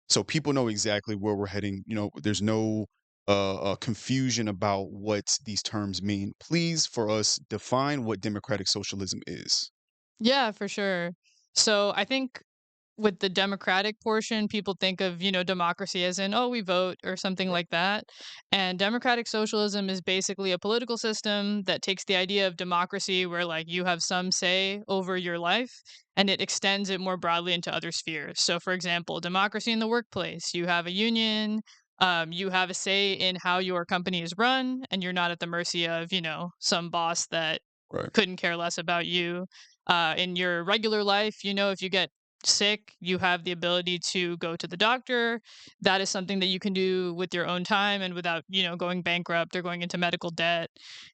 so people know exactly where we're heading. There's no confusion about what these terms mean. Please, for us, define what democratic socialism is. Yeah, for sure. So I think with the democratic portion, people think of, democracy as in, oh, we vote or something Right. like that. And democratic socialism is basically a political system that takes the idea of democracy where like you have some say over your life and it extends it more broadly into other spheres. So for example, democracy in the workplace, you have a union, you have a say in how your company is run, and you're not at the mercy of, some boss that Right. couldn't care less about you. In your regular life, if you get sick, you have the ability to go to the doctor. That is something that you can do with your own time and without, going bankrupt or going into medical debt.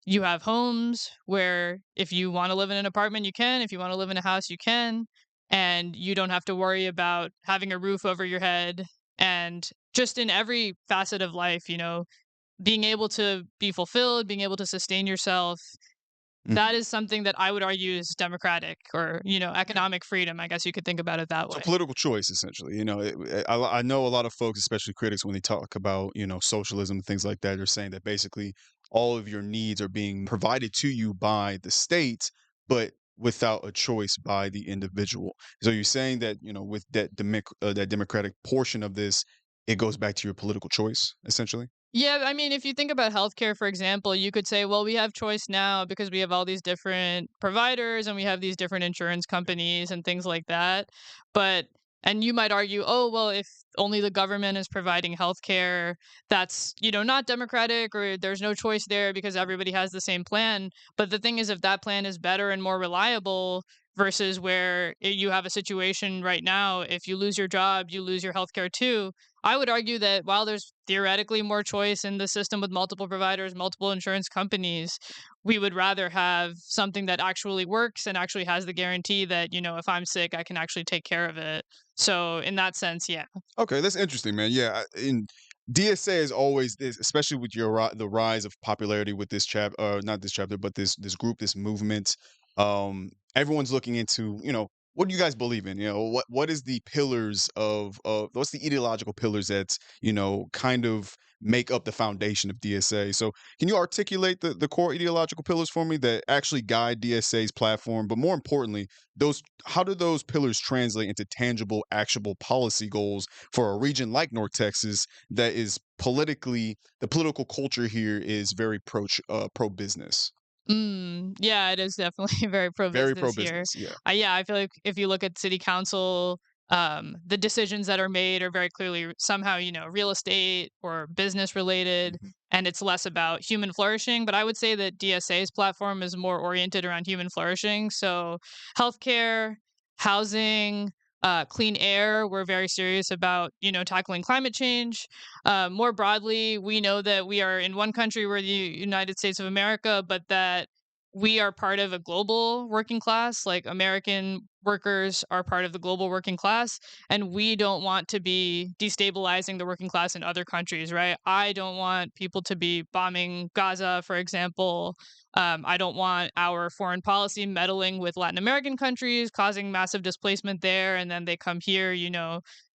You have homes where if you want to live in an apartment, you can. If you want to live in a house, you can. And you don't have to worry about having a roof over your head. And just in every facet of life, being able to be fulfilled, being able to sustain yourself, that Mhm. is something that I would argue is democratic or, Yeah. economic freedom. I guess you could think about it that So way. political choice, essentially. I know a lot of folks, especially critics, when they talk about socialism and things like that, are saying that basically all of your needs are being provided to you by the state, but without a choice by the individual. So you're saying that with that democratic portion of this, it goes back to your political choice, essentially. Yeah, I mean, if you think about healthcare, for example, you could say, well, we have choice now because we have all these different providers and we have these different insurance companies and things like that. But, and you might argue, oh, well, if only the government is providing healthcare, that's, not democratic or there's no choice there because everybody has the same plan. But the thing is, if that plan is better and more reliable versus where you have a situation right now, if you lose your job, you lose your healthcare too. I would argue that while there's theoretically more choice in the system with multiple providers, multiple insurance companies, we would rather have something that actually works and actually has the guarantee that, if I'm sick, I can actually take care of it. So, in that sense, yeah. Okay, that's interesting, man. Yeah, in DSA is always this, especially with the rise of popularity with this not this chapter, but this group, this movement. Everyone's looking into, what do you guys believe in? What is the pillars of what's the ideological pillars that kind of make up the foundation of DSA? So, can you articulate the core ideological pillars for me that actually guide DSA's platform? But more importantly, those how do those pillars translate into tangible, actionable policy goals for a region like North Texas that is the political culture here is very pro business, Yeah, it is definitely very pro very pro business here. business. Yeah. Yeah, I feel like if you look at city council, the decisions that are made are very clearly somehow, real estate or business related, Mhm. and it's less about human flourishing. But I would say that DSA's platform is more oriented around human flourishing. So, healthcare, housing, clean air. We're very serious about, tackling climate change. More broadly, we know that we are in one country, we're the United States of America, but that we are part of a global working class. Like American workers are part of the global working class, and we don't want to be destabilizing the working class in other countries, right? I don't want people to be bombing Gaza, for example. I don't want our foreign policy meddling with Latin American countries, causing massive displacement there, and then they come here,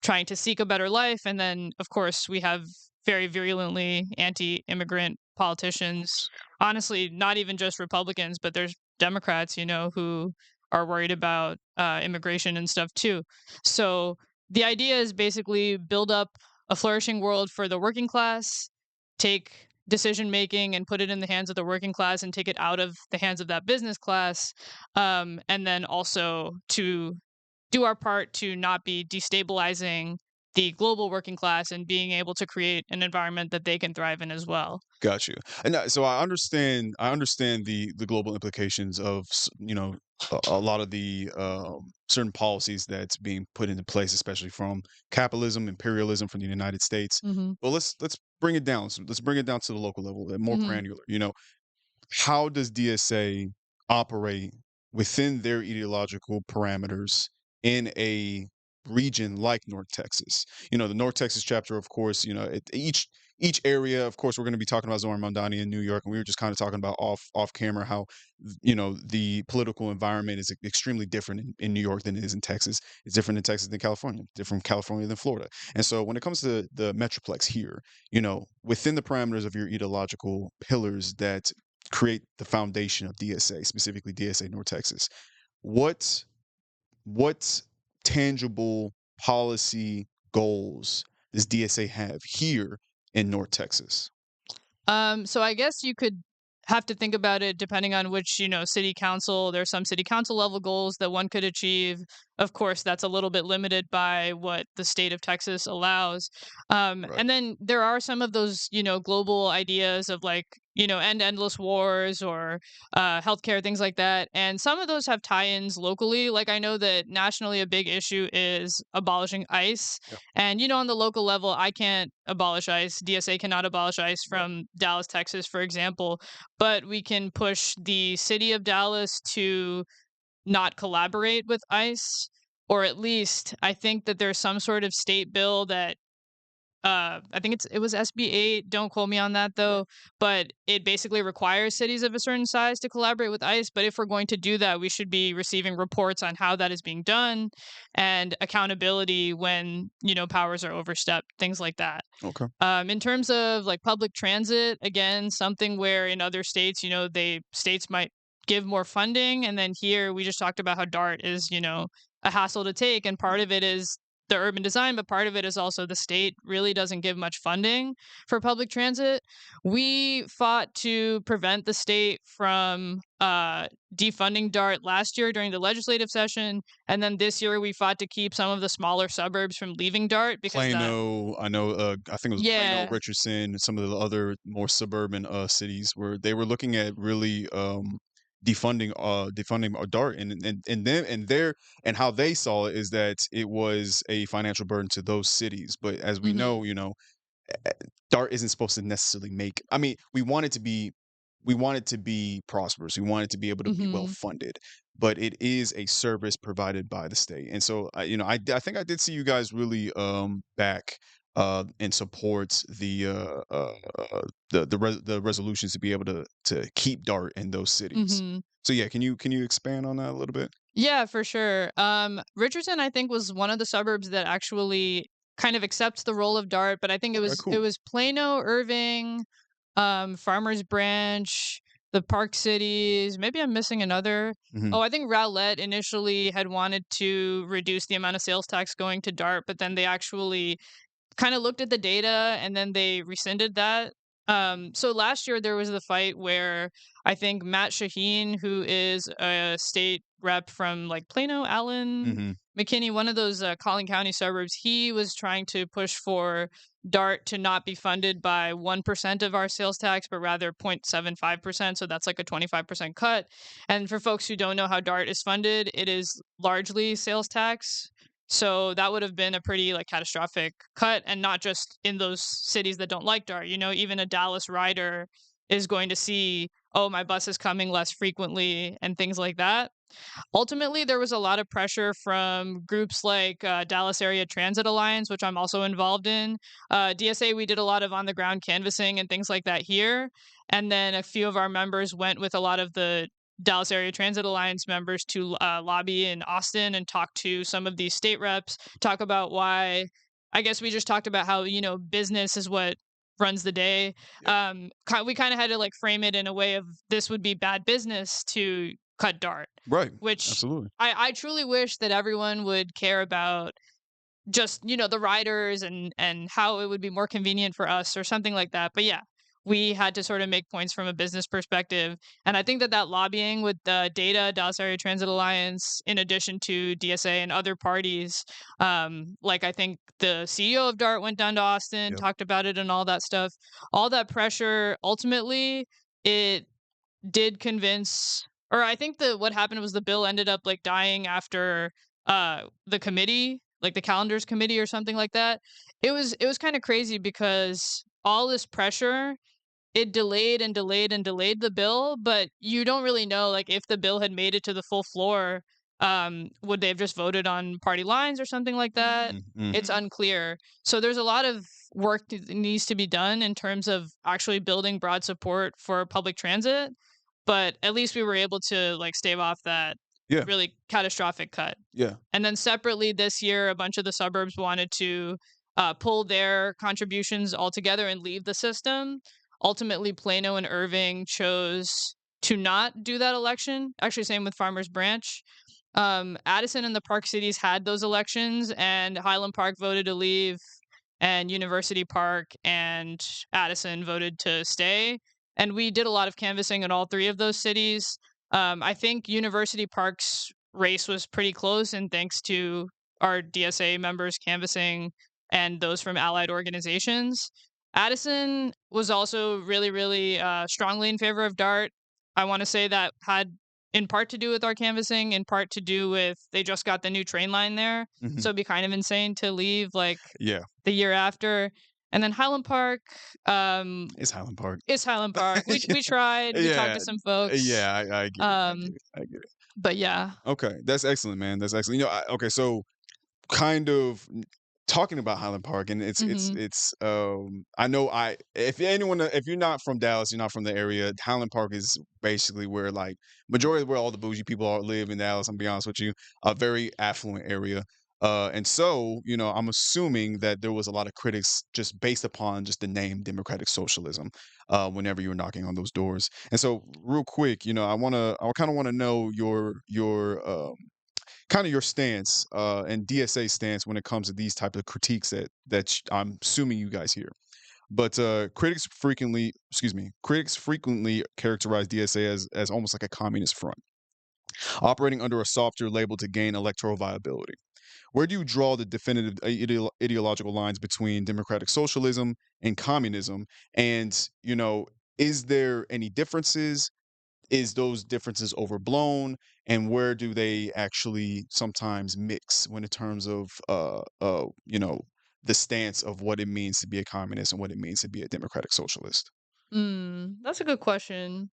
trying to seek a better life. And then, of course, we have very virulently anti immigrant politicians. Honestly, not even just Republicans, but there's Democrats, who are worried about immigration and stuff too. So the idea is basically build up a flourishing world for the working class, take decision making and put it in the hands of the working class and take it out of the hands of that business class, and then also to do our part to not be destabilizing the global working class and being able to create an environment that they can thrive in as well. Got you. And so I understand. I understand the global implications of a lot of the certain policies that's being put into place, especially from capitalism, imperialism from the United States. Hmm. Well, let's bring it down. So let's bring it down to the local level, more Hmm. granular. How does DSA operate within their ideological parameters in a region like North Texas? The North Texas chapter, of course, each area, of course, we're going to be talking about Zohran Mamdani in New York, and we were just kind of talking about off camera how the political environment is extremely different in New York than it is in Texas. It's different in Texas than California, different from California than Florida. And so when it comes to the metroplex here, within the parameters of your ideological pillars that create the foundation of DSA, specifically DSA North Texas, what what tangible policy goals does DSA have here in North Texas? So I guess you could have to think about it depending on which, city council. There's some city council level goals that one could achieve. Of course, that's a little bit limited by what the state of Texas allows. Right. And then there are some of those, global ideas of like, end endless wars or healthcare, things like that. And some of those have tie-ins locally. Like I know that nationally, a big issue is abolishing ICE. Yeah. And, on the local level, I can't abolish ICE. DSA cannot abolish ICE Right. from Dallas, Texas, for example. But we can push the city of Dallas to not collaborate with ICE, or at least I think that there's some sort of state bill that I think it was SB 8. Don't quote me on that Right. though, but it basically requires cities of a certain size to collaborate with ICE. But if we're going to do that, we should be receiving reports on how that is being done and accountability when powers are overstepped, things like that. Okay. In terms of like public transit, again, something where in other states, states might give more funding, and then here we just talked about how DART is, a hassle to take, and part of it is the urban design, but part of it is also the state really doesn't give much funding for public transit. We fought to prevent the state from defunding DART last year during the legislative session, and then this year we fought to keep some of the smaller suburbs from leaving DART because that. Plano, I know, I think it was Plano, Yeah. Richardson, some of the other more suburban cities where they were looking at really defunding DART, and how they saw it is that it was a financial burden to those cities. But as we Mhm. know, DART isn't supposed to necessarily make. I mean, we want it to be prosperous. We want it to be able to be well Mhm. funded, but it is a service provided by the state. And so, I think I did see you guys really back and support the resolutions to be able to keep DART in those cities. Mhm. So yeah, can you expand on that a little bit? Yeah, for sure. Richardson, I think, was one of the suburbs that actually kind of accepts the role of DART, but I think it Okay, was it cool. was Plano, Irving, Farmers Branch, the Park Cities. Maybe I'm missing another. Hmm. Oh, I think Rowlett initially had wanted to reduce the amount of sales tax going to DART, but then they actually kind of looked at the data and then they rescinded that. So last year there was the fight where I think Matt Shaheen, who is a state rep from like Plano, Allen, Hmm. McKinney, one of those Collin County suburbs, he was trying to push for DART to not be funded by 1% of our sales tax, but rather 0.75%. So that's like a 25% cut. And for folks who don't know how DART is funded, it is largely sales tax. So that would have been a pretty like catastrophic cut, and not just in those cities that don't like DART. Even a Dallas rider is going to see, oh, my bus is coming less frequently and things like that. Ultimately, there was a lot of pressure from groups like Dallas Area Transit Alliance, which I'm also involved in. DSA, we did a lot of on the ground canvassing and things like that here. And then a few of our members went with a lot of the Dallas Area Transit Alliance members to lobby in Austin and talk to some of these state reps, talk about why. I guess we just talked about how, business is what runs the day. Yep. We kind of had to like frame it in a way of this would be bad business to cut DART, Right. which Absolutely. I truly wish that everyone would care about just, the riders and how it would be more convenient for us or something like that. But yeah, we had to sort of make points from a business perspective. And I think that lobbying with the DATA, Dallas Area Transit Alliance, in addition to DSA and other parties, like I think the CEO of DART went down to Austin, Yep. talked about it and all that stuff. All that pressure, ultimately, it did convince, or I think that what happened was the bill ended up like dying after the committee, like the calendars committee or something like that. It was kind of crazy because all this pressure, it delayed and delayed and delayed the bill, but you don't really know like if the bill had made it to the full floor, would they have just voted on party lines or something like that? Mm-hmm. It's unclear. So there's a lot of work needs to be done in terms of actually building broad support for public transit, but at least we were able to like stave off that Yeah. really catastrophic cut. Yeah. And then separately this year, a bunch of the suburbs wanted to pull their contributions altogether and leave the system. Ultimately, Plano and Irving chose to not do that election. Actually, same with Farmers Branch. Addison and the Park Cities had those elections, and Highland Park voted to leave, and University Park and Addison voted to stay. And we did a lot of canvassing in all three of those cities. I think University Park's race was pretty close, and thanks to our DSA members canvassing and those from allied organizations. Addison was also really, really strongly in favor of DART. I want to say that had in part to do with our canvassing, in part to do with they just got the new train line there. Mhm. So it'd be kind of insane to leave like Yeah. the year after. And then Highland Park, It's Highland Park. is Highland Park. We tried, we talked Yeah. to some folks. Yeah, I get it, I get Um, it, I get it. but yeah. Okay, that's excellent, man, that's excellent. Okay, so kind of talking about Highland Park, and Mhm. I know if anyone if you're not from Dallas, you're not from the area, Highland Park is basically where like majority of where all the bougie people live in Dallas. I'm be honest with you, a very affluent area. And so, I'm assuming that there was a lot of critics just based upon just the name Democratic Socialism, whenever you were knocking on those doors. And so, real quick, I kind of want to know your kind of your stance and DSA stance when it comes to these type of critiques I'm assuming you guys hear. But critics frequently characterize DSA as almost like a communist front, operating under a softer label to gain electoral viability. Where do you draw the definitive ideological lines between democratic socialism and communism? And is there any differences? Is those differences overblown, and where do they actually sometimes mix when in terms of the stance of what it means to be a communist and what it means to be a democratic socialist? That's a good question.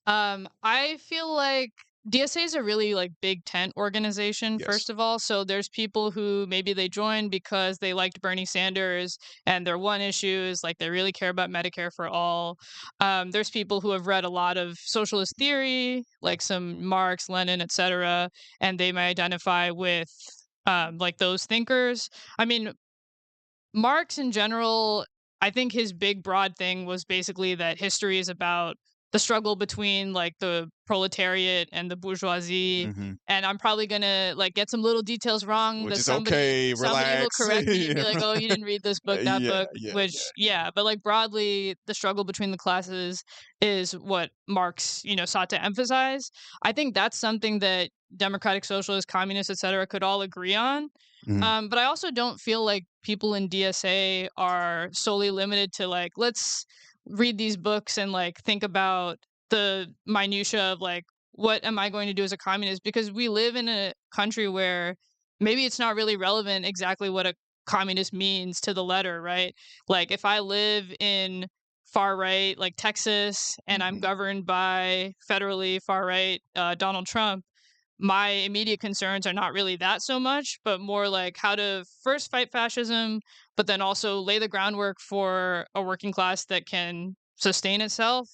I feel like DSA is a really like big tent organization, Yes. first of all. So there's people who maybe they joined because they liked Bernie Sanders and their one issue is like they really care about Medicare for all. There's people who have read a lot of socialist theory, like some Marx, Lenin, etc., and they may identify with like those thinkers. I mean, Marx in general, I think his big broad thing was basically that history is about the struggle between like the proletariat and the bourgeoisie. Hmm. And I'm probably gonna like get some little details wrong Which that is somebody okay. somebody will Relax. correct me and Yeah. be like, "Oh, you didn't read this book, that Yeah. book." Yeah. Which yeah, but like broadly, the struggle between the classes is what Marx, sought to emphasize. I think that's something that democratic socialists, communists, etc., could all agree on. Hmm. But I also don't feel like people in DSA are solely limited to like, let's read these books and like think about the minutia of like, what am I going to do as a communist? Because we live in a country where maybe it's not really relevant exactly what a communist means to the letter, right? Like if I live in far right, like Texas, and I'm Hmm. governed by federally far right Donald Trump, my immediate concerns are not really that so much, but more like how to first fight fascism, but then also lay the groundwork for a working class that can sustain itself.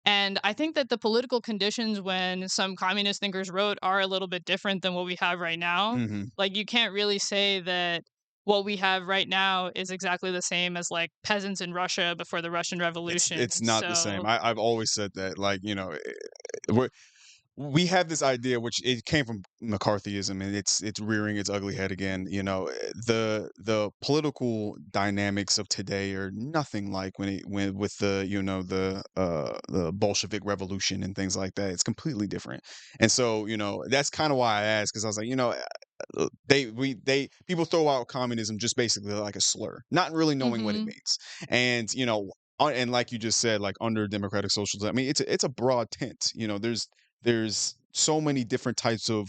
And I think that the political conditions when some communist thinkers wrote are a little bit different than what we have right now. Hmm. Like, you can't really say that what we have right now is exactly the same as like peasants in Russia before the Russian Revolution. It's not the same. So, I've always said that. Like, we're we have this idea which it came from McCarthyism, and it's rearing its ugly head again. The political dynamics of today are nothing like when with the Bolshevik revolution and things like that. It's completely different. And so, that's kind of why I asked, because I was like, they people throw out communism just basically like a slur, not really knowing what it mhm. means. And and like you just said, like under democratic socialism, I mean, it's a broad tent. There's so many different types of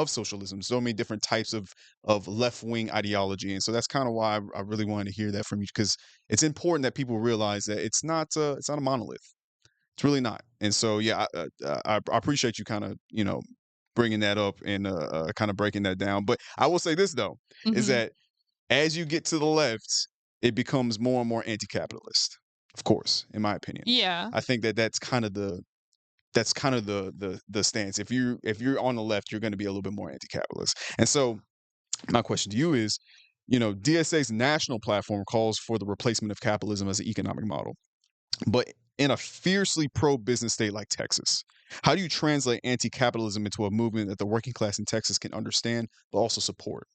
socialism, so many different types of left wing ideology, and so that's kind of why I really wanted to hear that from you, because it's important that people realize that it's not a monolith. It's really not. And so yeah, I appreciate you kind of bringing that up and kind of breaking that down. But I will say this though, is Mhm. that as you get to the left, it becomes more and more anti-capitalist. Of course, in my opinion. Yeah. I think that that's kind of the stance. If you're on the left, you're going to be a little bit more anti-capitalist. And so my question to you is, DSA's national platform calls for the replacement of capitalism as an economic model, but in a fiercely pro-business state like Texas, how do you translate anti-capitalism into a movement that the working class in Texas can understand but also support?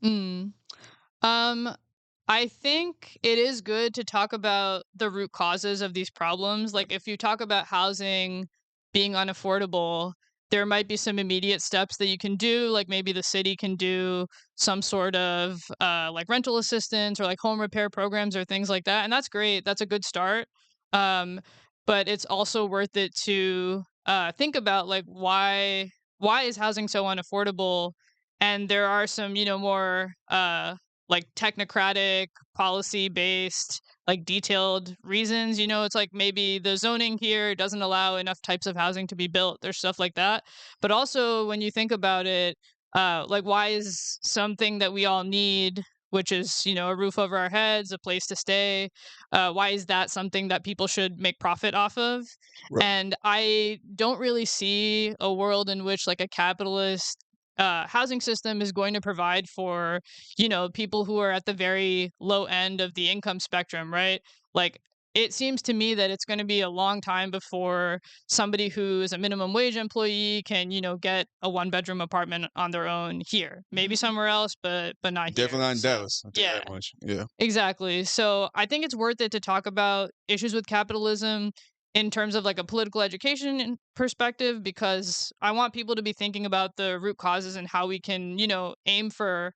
Mm. Um, I think it is good to talk about the root causes of these problems. Like, if you talk about housing being unaffordable, there might be some immediate steps that you can do. Like, maybe the city can do some sort of like rental assistance or like home repair programs or things like that. And that's great. That's a good start. Um, but it's also worth it to think about like why is housing so unaffordable? And there are some, more like technocratic, policy based, like detailed reasons. It's like maybe the zoning here doesn't allow enough types of housing to be built. There's stuff like that. But also, when you think about it, like why is something that we all need, which is, a roof over our heads, a place to stay, why is that something that people should make profit off of? Right. And I don't really see a world in which like a capitalist housing system is going to provide for people who are at the very low end of the income spectrum, right? Like, it seems to me that it's going to be a long time before somebody who is a minimum wage employee can, get a one bedroom apartment on their own here. Maybe somewhere else, but not Definitely here. not in So, Dallas. I'll tell you yeah. that much. Yeah, Exactly. So I think it's worth it to talk about issues with capitalism in terms of like a political education perspective, because I want people to be thinking about the root causes and how we can, aim for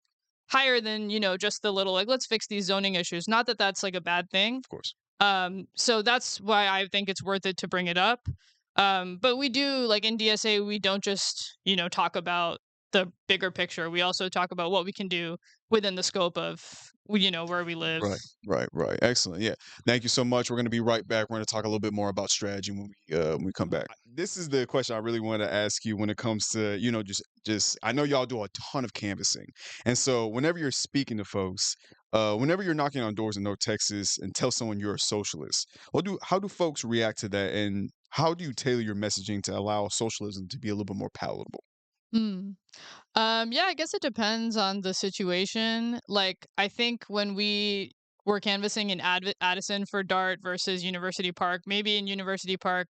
higher than, just the little like let's fix these zoning issues. Not that that's like a bad thing. of course. So that's why I think it's worth it to bring it up. But we do like in DSA, we don't just, talk about the bigger picture. We also talk about what we can do within the scope of, where we live. Right, right. Excellent. Yeah. Thank you so much. We're going to be right back. We're going to talk a little bit more about strategy when we come back. This is the question I really want to ask you when it comes to, just I know y'all do a ton of canvassing. And so whenever you're speaking to folks, whenever you're knocking on doors in North Texas and tell someone you're a socialist, how do folks react to that, and how do you tailor your messaging to allow socialism to be a little bit more palatable? Mm. Yeah, I guess it depends on the situation. Like, I think when we were canvassing in Addison for Dart versus University Park, maybe in University Park,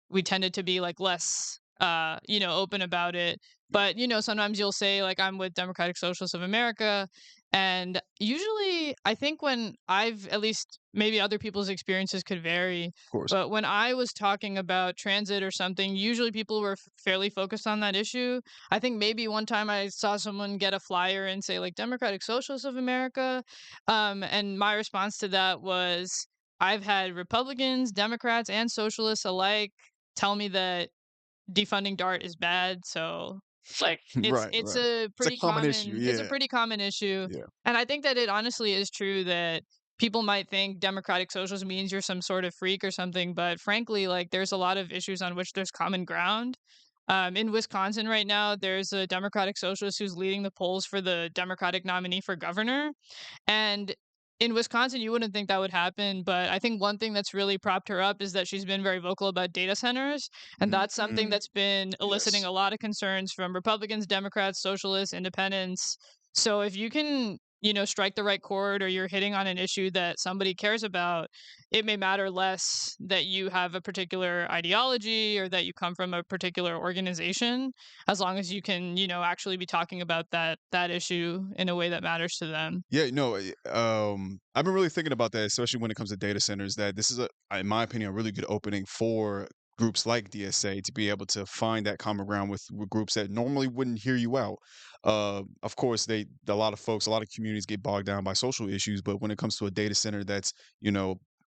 we tended to be like less, open about it. But, sometimes you'll say, like, I'm with Democratic Socialists of America. And usually, I think when I've, at least maybe other people's experiences could vary, Of course. but when I was talking about transit or something, usually people were fairly focused on that issue. I think maybe one time I saw someone get a flyer and say like Democratic Socialists of America. And my response to that was I've had Republicans, Democrats, and socialists alike tell me that defunding DART is bad. So like it's Right, it's right. a It's a pretty common issue. common it's a Yeah, pretty common issue. yeah. And I think that it honestly is true that people might think democratic socialism means you're some sort of freak or something, but frankly, like there's a lot of issues on which there's common ground. In Wisconsin right now, there's a Democratic Socialist who's leading the polls for the Democratic nominee for governor. And in Wisconsin, you wouldn't think that would happen, but I think one thing that's really propped her up is that she's been very vocal about data centers, and that's something Mhm. that's been eliciting Yes. a lot of concerns from Republicans, Democrats, socialists, independents. So if you can, strike the right chord or you're hitting on an issue that somebody cares about, it may matter less that you have a particular ideology or that you come from a particular organization, as long as you can, actually be talking about that issue in a way that matters to them. Yeah, no, I've been really thinking about that, especially when it comes to data centers, that this is in my opinion, a really good opening for groups like DSA to be able to find that common ground with groups that normally wouldn't hear you out. Of course, a lot of folks, a lot of communities get bogged down by social issues, but when it comes to a data center that's,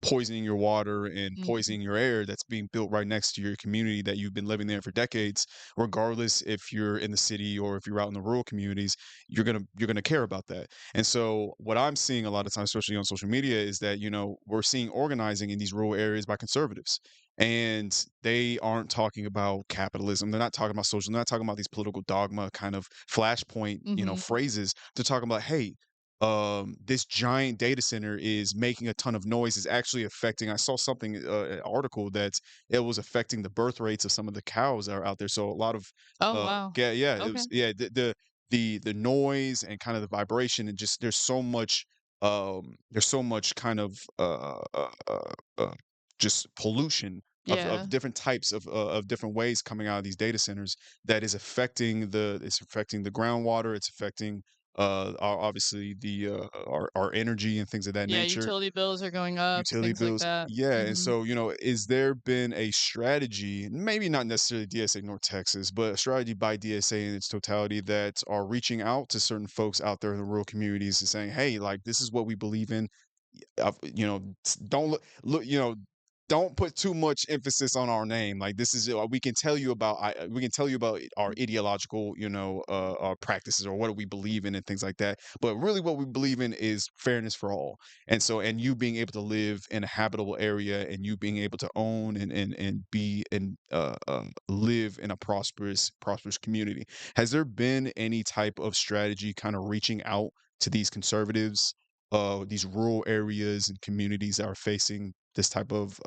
poisoning your water and Mhm. poisoning your air, that's being built right next to your community that you've been living there for decades, regardless if you're in the city or if you're out in the rural communities, you're gonna care about that. And so what I'm seeing a lot of times, especially on social media, is that, we're seeing organizing in these rural areas by conservatives. And they aren't talking about capitalism. They're not talking about social. They're not talking about these political dogma kind of flashpoint, Mhm. phrases. They're talking about, hey, this giant data center is making a ton of noise is actually affecting. I saw something, an article that it was affecting the birth rates of some of the cows that are out there. So a lot of, Oh, wow. yeah, yeah, it Okay. was, yeah, the noise and kind of the vibration and just there's so much kind of just pollution Yeah. of different types of different ways coming out of these data centers that is affecting it's affecting the groundwater, it's affecting obviously our energy and things of that Yeah, nature, utility bills are going up, utility things like bills. that. Yeah, and Mhm. so, is there been a strategy, maybe not necessarily DSA North Texas, but a strategy by DSA in its totality that are reaching out to certain folks out there in the rural communities and saying, "Hey, like this is what we believe in. Don't don't put too much emphasis on our name. Like this is we can tell you about we can tell you about our ideological, our practices or what we believe in and things like that. But really, what we believe in is fairness for all. And so, and you being able to live in a habitable area, and you being able to own and be and live in a prosperous community. Has there been any type of strategy kind of reaching out to these conservatives, these rural areas and communities that are facing these type of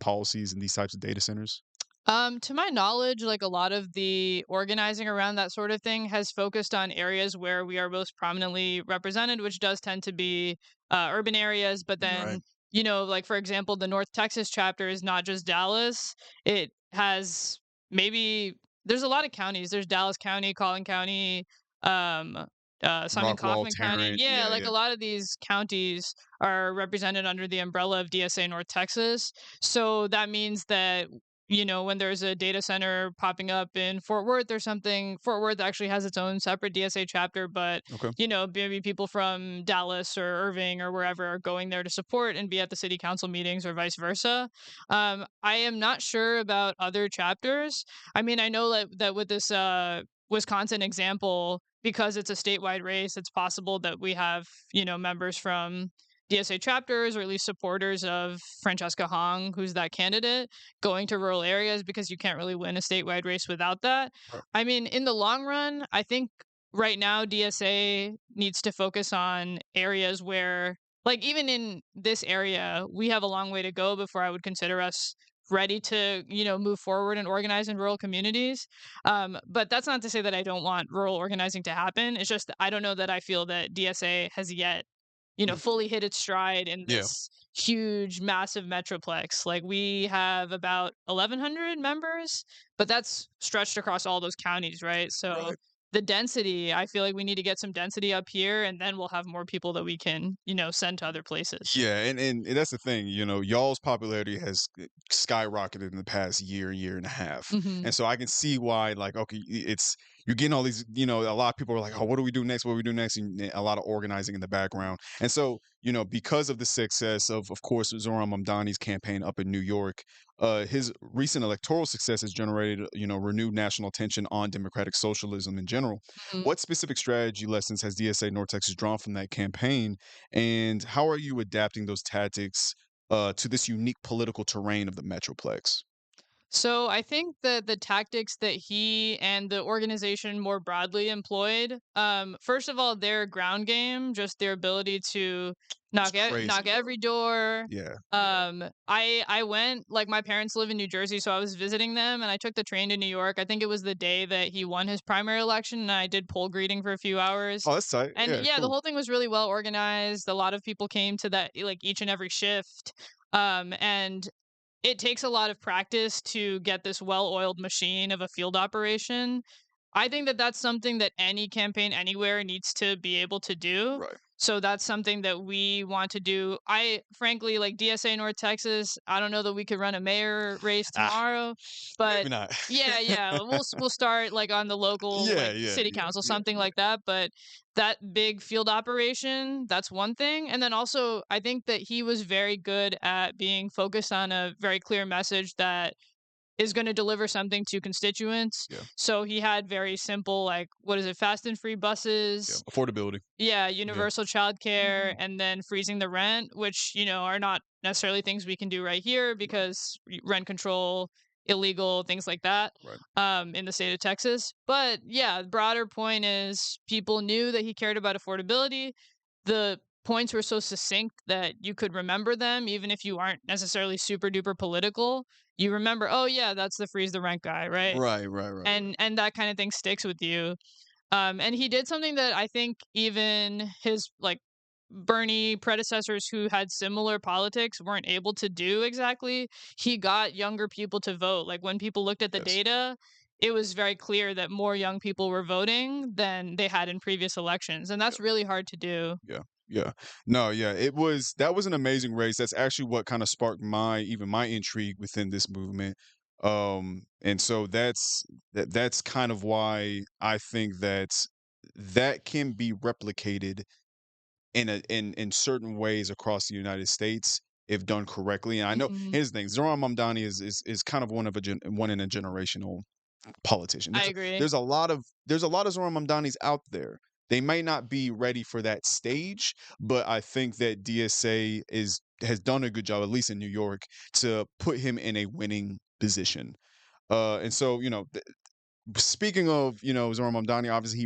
policies and these types of data centers? To my knowledge, like a lot of the organizing around that sort of thing has focused on areas where we are most prominently represented, which does tend to be urban areas. But Right. then, like for example, the North Texas chapter is not just Dallas. It has maybe there's a lot of counties. There's Dallas County, Collin County, um, Simon Rockwall, Kaufman County. Tarrant, Yeah, yeah, like yeah. a lot of these counties are represented under the umbrella of DSA North Texas. So that means that when there's a data center popping up in Fort Worth or something, Fort Worth actually has its own separate DSA chapter, but Okay. maybe people from Dallas or Irving or wherever are going there to support and be at the city council meetings or vice versa. I am not sure about other chapters. I mean, I know that with this Wisconsin example, because it's a statewide race, it's possible that we have, members from DSA chapters or at least supporters of Francesca Hong, who's that candidate, going to rural areas because you can't really win a statewide race without that. Right. I mean, in the long run, I think right now DSA needs to focus on areas where, like, even in this area, we have a long way to go before I would consider us ready to, move forward and organize in rural communities. But that's not to say that I don't want rural organizing to happen. It's just I don't know that I feel that DSA has yet Mm. fully hit its stride in Yeah. this huge, massive metroplex. Like we have about 1,100 members, but that's stretched across all those counties, right? So Right. the density, I feel like we need to get some density up here, and then we'll have more people that we can, send to other places. Yeah, and that's the thing, y'all's popularity has skyrocketed in the past year and a half. Hmm. And so I can see why, like, okay, you're getting all these, a lot of people are like, oh, what do we do next? What do we do next? And a lot of organizing in the background. And so, because of the success of course, Zohran Mamdani's campaign up in New York, his recent electoral success has generated, renewed national attention on democratic socialism in general. Hmm. What specific strategy lessons has DSA North Texas drawn from that campaign? And how are you adapting those tactics to this unique political terrain of the Metroplex? So I think that the tactics that he and the organization more broadly employed, first of all, their ground game, just their ability to It's knock crazy, bro. every door. Yeah. I went, like my parents live in New Jersey, so I was visiting them, and I took the train to New York. I think it was the day that he won his primary election, and I did poll greeting for a few hours. Oh, that's tight. And Yeah, yeah, the cool. whole thing was really well organized. A lot of people came to that, like each and every shift. And it takes a lot of practice to get this well-oiled machine of a field operation. I think that that's something that any campaign anywhere needs to be able to do. Right. So that's something that we want to do. I frankly like DSA North Texas. I don't know that we could run a mayor race Ah, tomorrow, but maybe not. yeah, yeah, we'll start like on the local Yeah, like yeah, city yeah, council, yeah, something yeah. like that. But that big field operation, that's one thing. And then also, I think that he was very good at being focused on a very clear message that is going to deliver something to constituents. Yeah, So he had very simple, like, what is it, fast and free yeah. buses, Affordability. yeah, Yeah. universal childcare, and then freezing the rent, which, are not necessarily things we can do right here because rent control illegal, things like that, Right. in the state of Texas. But yeah, the broader point is people knew that he cared about affordability. The points were so succinct that you could remember them, even if you aren't necessarily super duper political. You remember, oh yeah, that's the freeze the rent guy, right? Right, right, right, right. And that kind of thing sticks with you. And he did something that I think even his like Bernie predecessors who had similar politics weren't able to do exactly. He got younger people to vote. Like when people looked at the Yes. data, it was very clear that more young people were voting than they had in previous elections. And that's really hard to do. Yeah, yeah. No, yeah, that was an amazing race. That's actually what kind of sparked my intrigue within this movement. And so that's kind of why I think that that can be replicated in certain ways across the United States if done correctly. And I know Mhm. here's the thing, Zohran Mamdani is kind of one in a generational politician. I agree. There's a lot of Zohran Mamdanis out there. They may not be ready for that stage, but I think that DSA is has done a good job, at least in New York, to put him in a winning position. And so speaking of Zohran Mamdani, obviously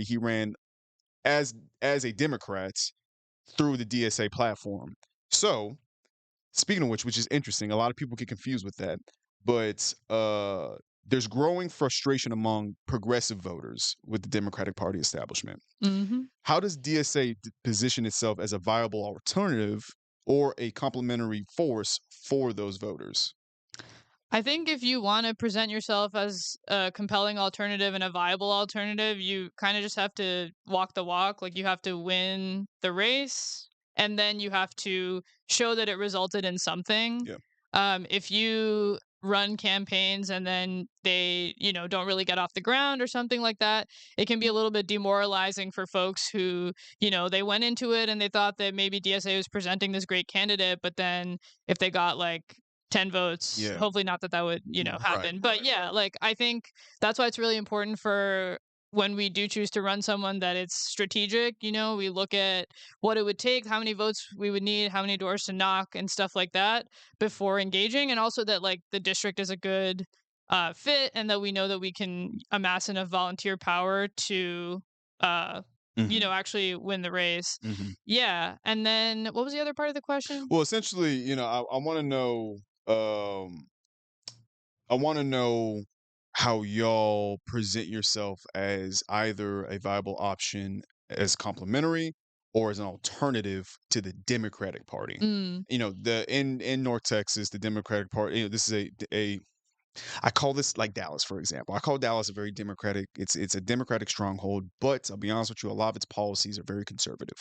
he ran as as a Democrat through the DSA platform. So speaking of which is interesting, a lot of people get confused with that. But there's growing frustration among progressive voters with the Democratic Party establishment. Mhm. How does DSA position itself as a viable alternative or a complementary force for those voters? I think if you want to present yourself as a compelling alternative and a viable alternative, you kind of just have to walk the walk. Like you have to win the race and then you have to show that it resulted in something. Yeah. If you run campaigns and then they, don't really get off the ground or something like that, it can be a little bit demoralizing for folks who, they went into it and they thought that maybe DSA was presenting this great candidate, but then if they got like 10 votes. Yeah. Hopefully not that that would, Right. happen. But yeah, like I think that's why it's really important for when we do choose to run someone that it's strategic, we look at what it would take, how many votes we would need, how many doors to knock and stuff like that before engaging and also that like the district is a good fit and that we know that we can amass enough volunteer power to uh Hmm. actually win the race. Hmm. Yeah. And then what was the other part of the question? Well, essentially, I want to know. I want to know how y'all present yourself as either a viable option as complementary or as an alternative to the Democratic Party. Mm, The in North Texas, the Democratic Party. This is a I call this like Dallas, for example. I call Dallas a very Democratic. It's a Democratic stronghold, but I'll be honest with you, a lot of its policies are very conservative.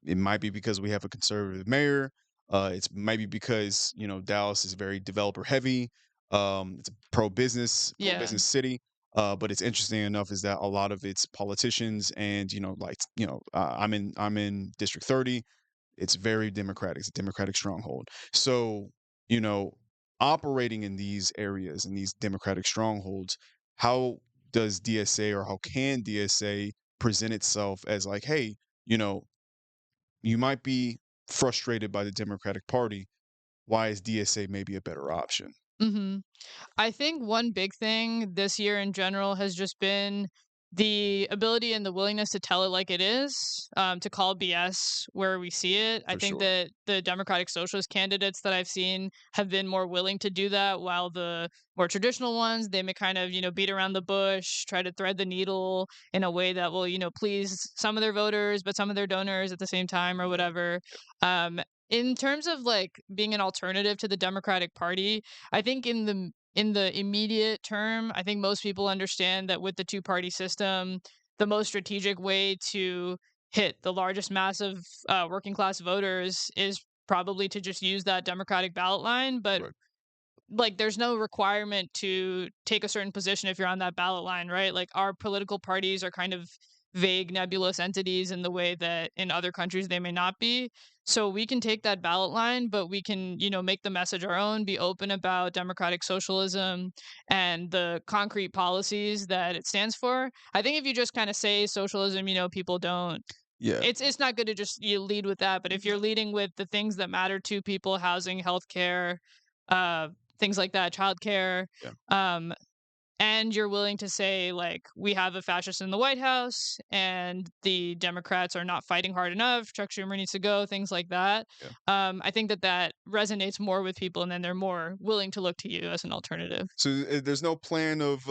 It might be because we have a conservative mayor. It's maybe because Dallas is very developer heavy. It's a pro yeah. business city. But it's interesting enough is that a lot of its politicians and I'm in District 30. It's very democratic. It's a democratic stronghold. So you know, operating in these areas in these democratic strongholds, how does DSA or how can DSA present itself as like, hey, you know, you might be frustrated by the Democratic Party. Why is DSA maybe a better option? Mhm. I think one big thing this year in general has just been the ability and the willingness to tell it like it is, to call BS where we see it. I For think sure. that the Democratic Socialist candidates that I've seen have been more willing to do that, while the more traditional ones, they may kind of, beat around the bush, try to thread the needle in a way that will, please some of their voters, but some of their donors at the same time or Yeah. whatever. In terms of like being an alternative to the Democratic Party, I think in the immediate term, I think most people understand that with the two-party system, the most strategic way to hit the largest mass of working class voters is probably to just use that Democratic ballot line. But Right. like there's no requirement to take a certain position if you're on that ballot line, right? Like our political parties are kind of vague nebulous entities in the way that in other countries they may not be. So we can take that ballot line, but we can, make the message our own, be open about democratic socialism and the concrete policies that it stands for. I think if you just kind of say socialism, people don't Yeah. it's not good to just you lead with that, but if you're leading with the things that matter to people, housing, healthcare, uh things like that, childcare. Yeah. Um, and you're willing to say like we have a fascist in the White House and the Democrats are not fighting hard enough. Chuck Schumer needs to go. Things like that. Yeah. I think that that resonates more with people, and then they're more willing to look to you as an alternative. So there's no plan of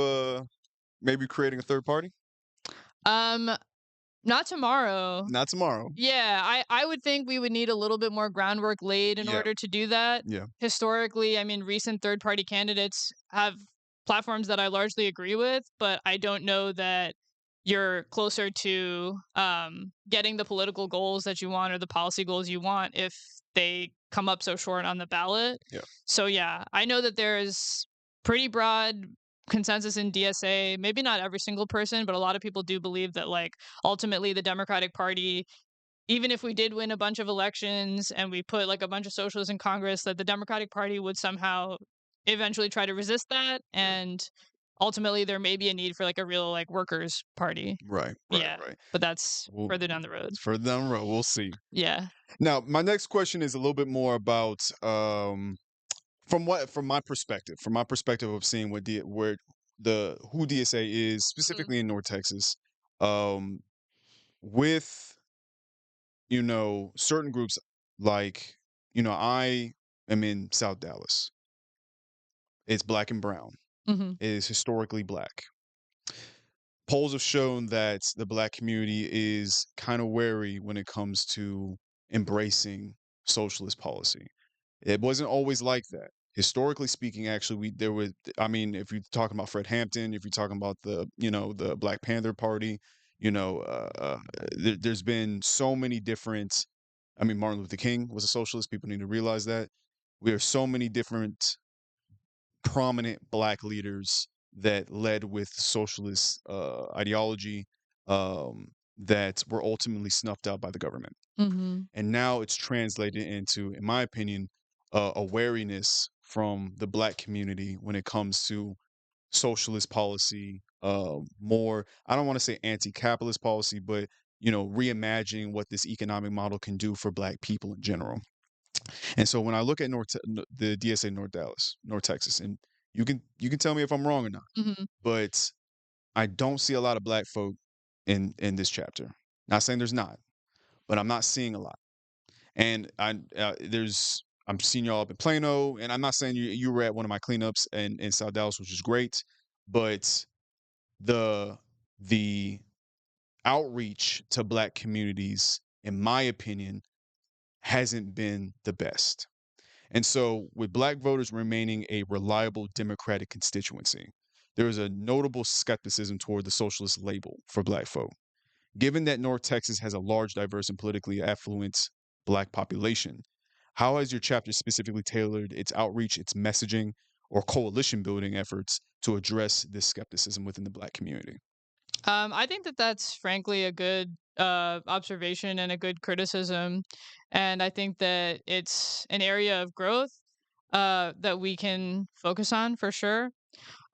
maybe creating a third party? Um, Not tomorrow. Not tomorrow. Yeah, I would think we would need a little bit more groundwork laid in Yeah. order to do that. Yeah. Historically, I mean, recent third party candidates have platforms that I largely agree with, but I don't know that you're closer to getting the political goals that you want or the policy goals you want if they come up so short on the ballot. Yeah. So yeah, I know that there is pretty broad consensus in DSA. Maybe not every single person, but a lot of people do believe that like ultimately the Democratic Party, even if we did win a bunch of elections and we put like a bunch of socialists in Congress, that the Democratic Party would somehow eventually try to resist that. Yeah. And ultimately there may be a need for like a real like workers party. Right. Right. Yeah. Right. But that's Well, further down the road. further down the road, we'll see. Yeah. Now, my next question is a little bit more about from my perspective of seeing where the who DSA is Mhm. specifically in North Texas, um, with certain groups like I am in South Dallas. It's black and brown. Mhm. It is historically black. Polls have shown that the black community is kind of wary when it comes to embracing socialist policy. It wasn't always like that. Historically speaking, actually, I mean, if you're talking about Fred Hampton, if you're talking about the Black Panther Party, there's been so many different. I mean, Martin Luther King was a socialist. People need to realize that. We are so many different prominent black leaders that led with socialist ideology that were ultimately snuffed out by the government. Mhm. And now it's translated into, in my opinion, a wariness from the black community when it comes to socialist policy, more, I don't want to say anti-capitalist policy, but reimagining what this economic model can do for black people in general. And so when I look at the DSA North Dallas, North Texas, and you can tell me if I'm wrong or not, Mhm. but I don't see a lot of black folk in this chapter. Not saying there's not, but I'm not seeing a lot. And I'm seeing y'all up in Plano, and I'm not saying you were at one of my cleanups in South Dallas, which is great, but the the outreach to black communities, in my opinion, hasn't been the best. And so, with black voters remaining a reliable Democratic constituency, there is a notable skepticism toward the socialist label for black folk. Given that North Texas has a large, diverse, and politically affluent black population, how has your chapter specifically tailored its outreach, its messaging, or coalition building efforts to address this skepticism within the black community? I think that that's frankly a good observation and a good criticism, and I think that it's an area of growth that we can focus on for sure.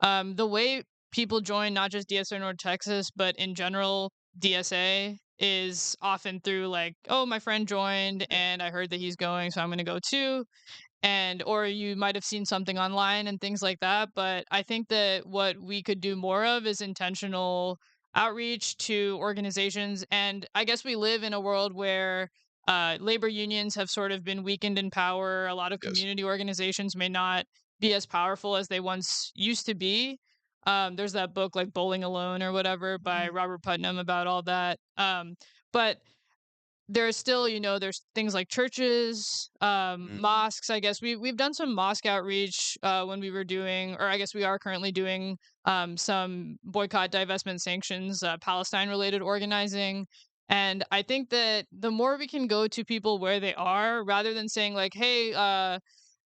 The way people join not just DSA North Texas, but in general DSA is often through like, oh, my friend joined Yeah. and I heard that he's going, so I'm going to go too. And or you might have seen something online and things like that, but I think that what we could do more of is intentional outreach to organizations. And I guess we live in a world where labor unions have sort of been weakened in power. A lot of Yes. community organizations may not be as powerful as they once used to be. There's that book like Bowling Alone or whatever by Mhm. Robert Putnam about all that. But there's still, there's things like churches, Mm. mosques. I guess we've done some mosque outreach when we were doing, or I guess we are currently doing some boycott, divestment, sanctions, Palestine related organizing. And I think that the more we can go to people where they are, rather than saying like, "Hey,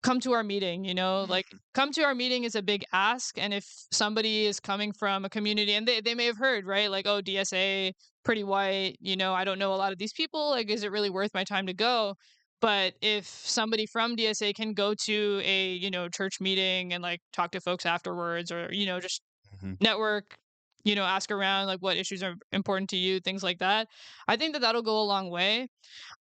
come to our meeting," like Mhm. come to our meeting is a big ask. And if somebody is coming from a community and they may have heard, right, like, oh, DSA pretty white, I don't know a lot of these people, like, is it really worth my time to go? But if somebody from DSA can go to a, church meeting and like talk to folks afterwards or, just Mhm. network, ask around like what issues are important to you, things like that. I think that that'll go a long way.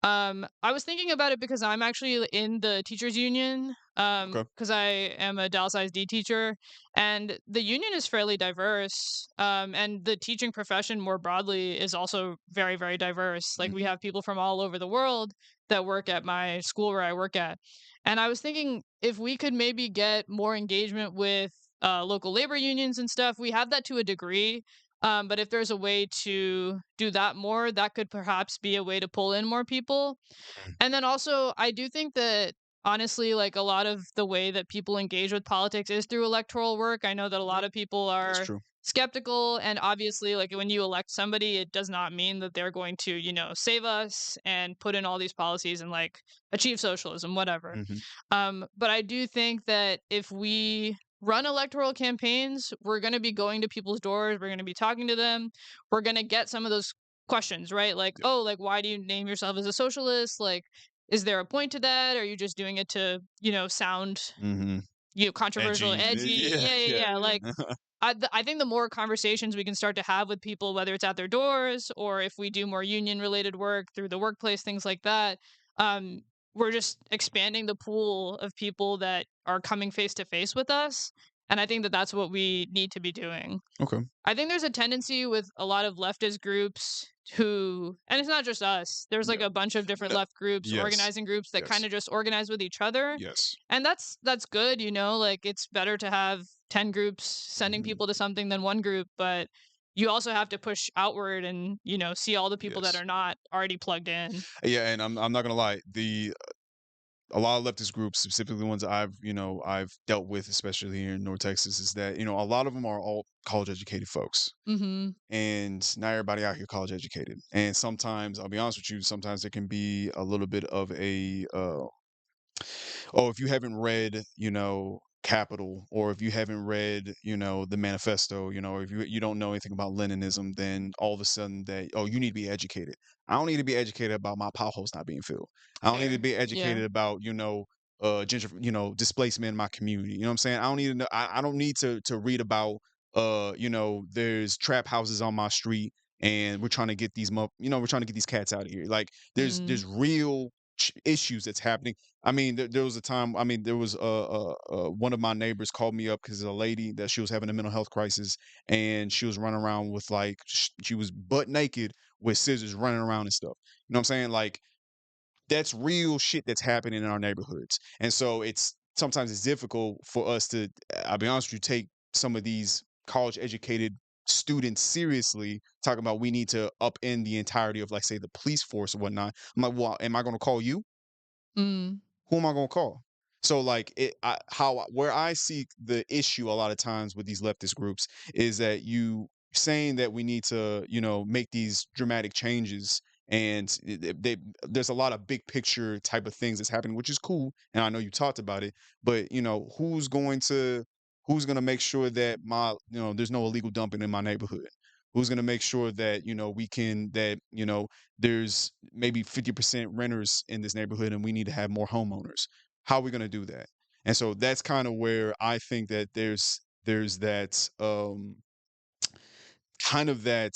I was thinking about it because I'm actually in the teachers union, Okay. because I am a Dallas ISD teacher, and the union is fairly diverse. And the teaching profession more broadly is also very, very diverse. Like we Mhm. have people from all over the world that work at my school where I work at. And I was thinking if we could maybe get more engagement with local labor unions and stuff, we have that to a degree. But if there's a way to do that more, that could perhaps be a way to pull in more people. Mhm. And then also, I do think that honestly, like a lot of the way that people engage with politics is through electoral work. I know that a lot Yep, of people that's are true. skeptical, and obviously, like when you elect somebody, it does not mean that they're going to, save us and put in all these policies and like achieve socialism, whatever. Mhm. But I do think that if we run electoral campaigns, we're going to be going to people's doors, we're going to be talking to them, we're going to get some of those questions, right? Like, Yep. oh, like why do you name yourself as a socialist? Like, is there a point to that? Or are you just doing it to, sound, Mhm. controversial, Edgy. edgy? Yeah, Yeah, yeah, yeah. yeah. Like, I think the more conversations we can start to have with people, whether it's at their doors or if we do more union related work through the workplace, things like that, um, we're just expanding the pool of people that are coming face to face with us. And I think that that's what we need to be doing. Okay. I think there's a tendency with a lot of leftist groups who, and it's not just us, there's like Yeah. a bunch of different No. left groups, Yes. organizing groups that kind Yes. of just organize with each other. Yes. And that's good, like it's better to have 10 groups sending Mhm. people to something than one group, but you also have to push outward and, see all the people that Yes. are not already plugged in. Yeah, and I'm not gonna lie. The A lot of leftist groups, specifically the ones I've dealt with, especially here in North Texas, is that a lot of them are all college educated folks, Mhm. and not everybody out here college educated. And sometimes, I'll be honest with you, sometimes there can be a little bit of a oh, if you haven't read, Capital, or if you haven't read, the manifesto, or if you don't know anything about Leninism, then all of a sudden that, oh, you need to be educated. I don't need to be educated about my potholes not being filled. I don't need to Fair. be Yeah. educated about, displacement in my community. You know what I'm saying? I don't need to know, I don't need to read about there's trap houses on my street and we're trying to get we're trying to get these cats out of here. Like there's Mm. real issues that's happening. I mean, there was a time. I mean, there was one of my neighbors called me up because a lady that she was having a mental health crisis, and she was running around with like she was butt naked with scissors running around and stuff. You know what I'm saying? Like that's real shit that's happening in our neighborhoods, and so it's difficult for us to. I'll be honest with you, take some of these college educated students seriously talking about we need to upend the entirety of, like, say, the police force or whatnot. I'm like, well, am I going to call you? Mm. Who am I gonna call? So like where I see the issue a lot of times with these leftist groups is that you saying that we need to, make these dramatic changes, and there's a lot of big picture type of things that's happening, which is cool. And I know you talked about it, but who's gonna make sure that there's no illegal dumping in my neighborhood? Who's gonna make sure that there's maybe 50% renters in this neighborhood and we need to have more homeowners? How are we going to do that? And so that's kind of where I think that there's that kind of that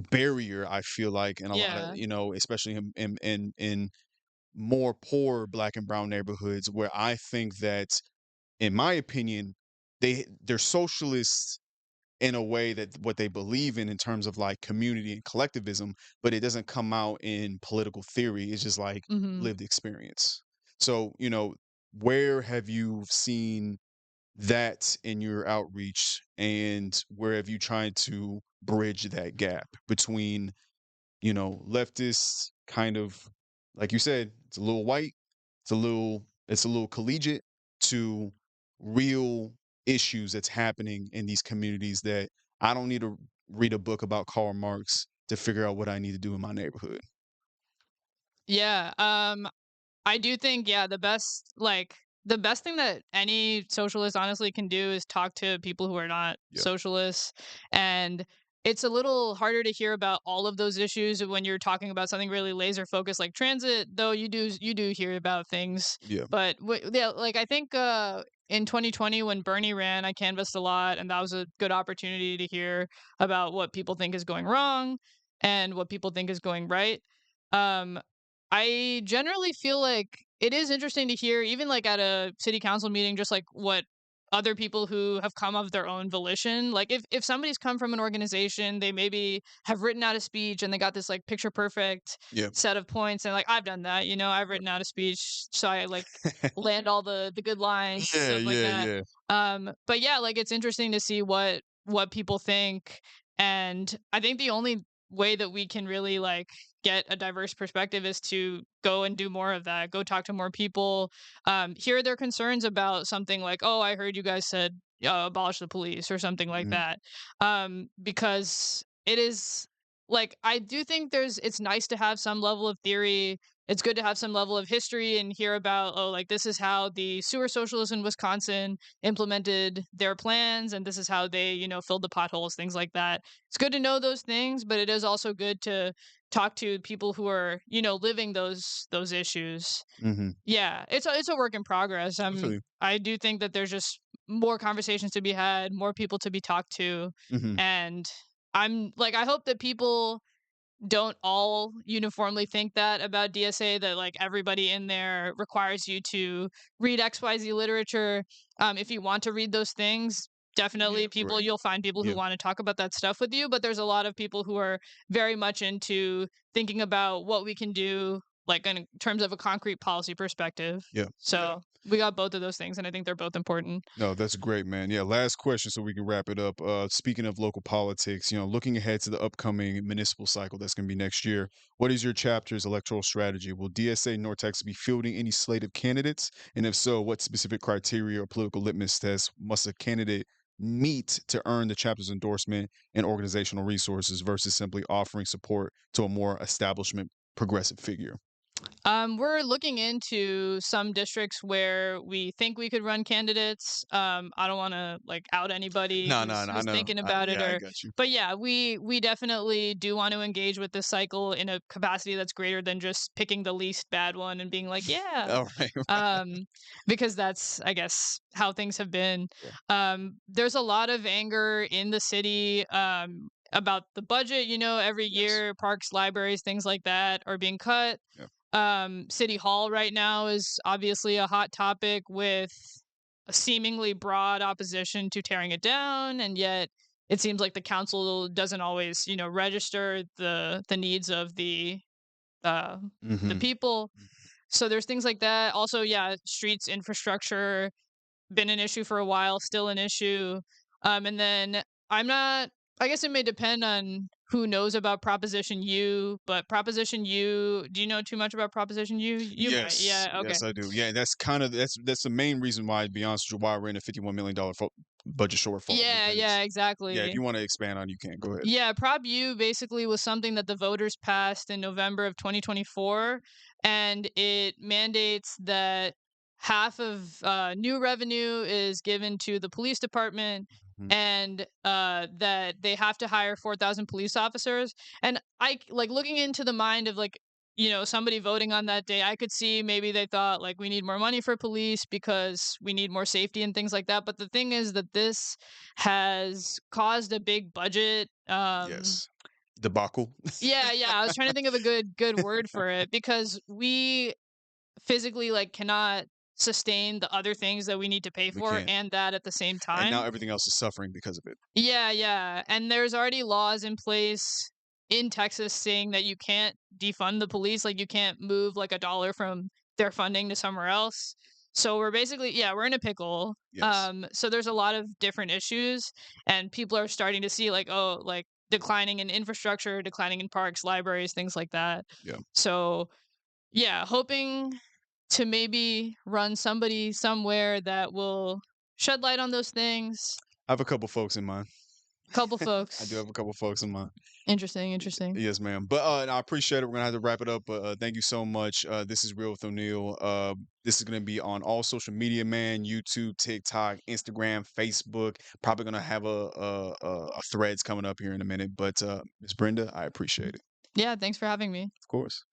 barrier, I feel like, in a lot of, Yeah. especially in more poor black and brown neighborhoods, where I think that, in my opinion, they're socialists in a way that what they believe in terms of like community and collectivism, but it doesn't come out in political theory. It's just like Mhm. lived experience. So, where have you seen that in your outreach, and where have you tried to bridge that gap between, leftists kind of, like you said, it's a little white, it's a little collegiate, to real issues that's happening in these communities that I don't need to read a book about Karl Marx to figure out what I need to do in my neighborhood. Yeah. I do think, yeah, the best thing that any socialist honestly can do is talk to people who are not Yep. socialists. And it's a little harder to hear about all of those issues when you're talking about something really laser focused like transit, though you do hear about things. Yeah. But yeah, like I think in 2020 when Bernie ran, I canvassed a lot, and that was a good opportunity to hear about what people think is going wrong and what people think is going right. Um, I generally feel like it is interesting to hear, even like at a city council meeting, just like what other people who have come of their own volition. Like if somebody's come from an organization, they maybe have written out a speech and they got this like picture perfect Yeah. set of points, and like I've done that, I've Yep. written out a speech so I like land all the good lines, Yeah, stuff like yeah, that. yeah. But yeah, like it's interesting to see what people think, and I think the only way that we can really like get a diverse perspective is to go and do more of that. Go talk to more people, hear their concerns about something like, "Oh, I heard you guys said abolish the police" or something like Mhm. that. Because it is like I do think it's nice to have some level of theory. It's good to have some level of history and hear about, oh, like this is how the sewer socialists in Wisconsin implemented their plans, and this is how they, filled the potholes, things like that. It's good to know those things, but it is also good to talk to people who are, living those issues. Mhm. Yeah, it's a work in progress. I feel you. I do think that there's just more conversations to be had, more people to be talked to, Mhm. and I'm like I hope that people don't all uniformly think that about DSA, that like everybody in there requires you to read XYZ literature. If you want to read those things, definitely Right. you'll find people who Yeah. want to talk about that stuff with you. But there's a lot of people who are very much into thinking about what we can do, like in terms of a concrete policy perspective. Yeah. So we got both of those things, and I think they're both important. No, that's great, man. Yeah, last question so we can wrap it up. Speaking of local politics, looking ahead to the upcoming municipal cycle that's going to be next year, what is your chapter's electoral strategy? Will DSA North Texas be fielding any slate of candidates? And if so, what specific criteria or political litmus tests must a candidate meet to earn the chapter's endorsement and organizational resources versus simply offering support to a more establishment progressive figure? We're looking into some districts where we think we could run candidates. I don't want to like out anybody No, no, no, I who's know. thinking about it, Yeah, I or got you. but yeah, we definitely do want to engage with this cycle in a capacity that's greater than just picking the least bad one and being like, yeah. All right. Um, because that's I guess how things have been. Yeah. There's a lot of anger in the city about the budget, every Yes. year parks, libraries, things like that are being cut. Yeah. City Hall right now is obviously a hot topic with a seemingly broad opposition to tearing it down, and yet it seems like the council doesn't always, register the needs of uh the Mm-hmm. people. So there's things like that. Also, yeah, streets infrastructure been an issue for a while, still an issue. And then I'm not, I guess it may depend on who knows about Proposition U, but Proposition U, do you know too much about Proposition U? You might. Yes, Yeah, okay. yes, I do. Yeah, that's kind of that's the main reason why, to be honest with you, why we're in a $51 million budget shortfall. Yeah, yeah, Because yeah, if exactly. you want to expand on, you can go ahead. Yeah, Prop U basically was something that the voters passed in November of 2024, and it mandates that half of new revenue is given to the police department, Mhm. and that they have to hire 4,000 police officers. And I like looking into the mind of like somebody voting on that day. I could see maybe they thought like we need more money for police because we need more safety and things like that. But the thing is that this has caused a big budget Yes, debacle. yeah, yeah, I was trying to think of a good word for it because we physically like cannot sustain the other things that we need to pay We for can't, and that at the same and now time. everything else is suffering because of it. Yeah, yeah. And there's already laws in place in Texas saying that you can't defund the police, like you can't move like a dollar from their funding to somewhere else. So we're basically yeah, we're in a pickle. Yes. So there's a lot of different issues and people are starting to see like oh, like declining in infrastructure, declining in parks, libraries, things like that. Yeah. So yeah, hoping to maybe run somebody somewhere that will shed light on those things. I have a couple folks in mind. Couple I do folks. have a couple folks in mind. Interesting, interesting. Yes, ma'am. But and I appreciate it. We're gonna have to wrap it up. But thank you so much. This is Real with O'Neill. This is gonna be on all social media, man. YouTube, TikTok, Instagram, Facebook. Probably gonna have a threads coming up here in a minute. But Miss Brenda, I appreciate it. Yeah, thanks for having me. Of course.